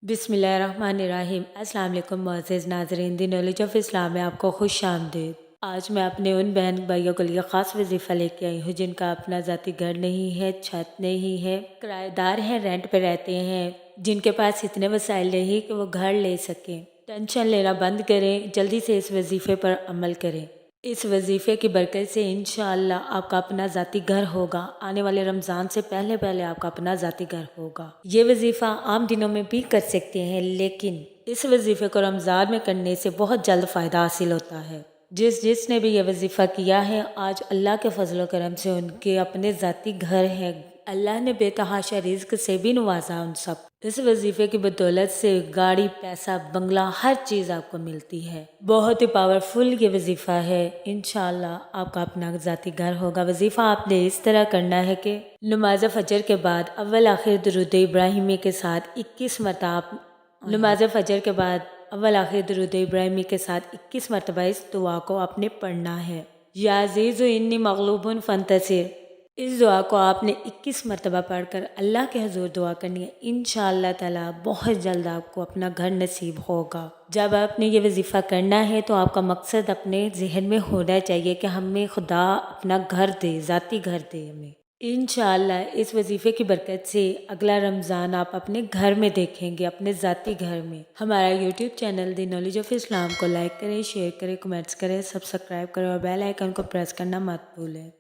बिस्मिल्लाहिर्रहमानिर्रहीम। अस्सलाम वालेकुम मुअज़्ज़िज़ नाज़रीन, दी नॉलेज ऑफ इस्लाम में आपको खुश आमदीद। आज मैं अपने उन बहन भाइयों के लिए ख़ास वजीफ़ा लेके आई हूँ जिनका अपना ज़ाती घर नहीं है, छत नहीं है, किराएदार हैं, रेंट पे रहते हैं, जिनके पास इतने वसाइल नहीं कि वो घर ले सकें। टेंशन लेना बंद करें, जल्दी से इस वजीफ़े पर अमल करें। इस वजीफ़े की बरकत से इंशाअल्लाह आपका अपना ज़ाती घर होगा। आने वाले रमज़ान से पहले पहले आपका अपना ज़ाती घर होगा। ये वजीफ़ा आम दिनों में भी कर सकते हैं, लेकिन इस वजीफ़े को रमज़ान में करने से बहुत जल्द फ़ायदा हासिल होता है। जिसने भी ये वजीफ़ा किया है, आज अल्लाह के फजल करम से उनके अपने ज़ाती घर है। अल्लाह ने बेतहाशा रिज़्क से भी नवाजा उन सब। इस वजीफ़े की बदौलत से गाड़ी, पैसा, बंगला, हर चीज़ आपको मिलती है। बहुत ही पावरफुल ये वजीफ़ा है। इंशाअल्लाह आपका अपना ज़ाती घर होगा। वजीफ़ा आपने इस तरह करना है कि नमाज फजर के बाद अव्वल आखिर दुरूद इब्राहिमी के साथ 21 मरतबा नमाज फजर के बाद अव्वल आखिर दुरूद इब्राहिमी के साथ 21 मरतबा इस दुआ को आपने पढ़ना है। या अज़ीज़ु इन्नी मग़लूबुन फ़ंतसिर। इस दुआ को आपने 21 मरतबा पढ़कर अल्लाह के हजूर दुआ करनी है। इंशाअल्लाह ताला बहुत जल्द आपको अपना घर नसीब होगा। जब आपने ये वजीफ़ा करना है तो आपका मकसद अपने जहन में होना चाहिए कि हमें खुदा अपना घर दे, ज़ाती घर दे हमें। इंशाअल्लाह इस वजीफ़े की बरकत से अगला रमज़ान आप अपने घर में देखेंगे, अपने ज़ाती घर में। हमारा YouTube channel the knowledge of Islam को लाइक करें, शेयर करें, कमेंट्स करें, सब्सक्राइब करें और बेल आइकन को प्रेस करना मत भूलें।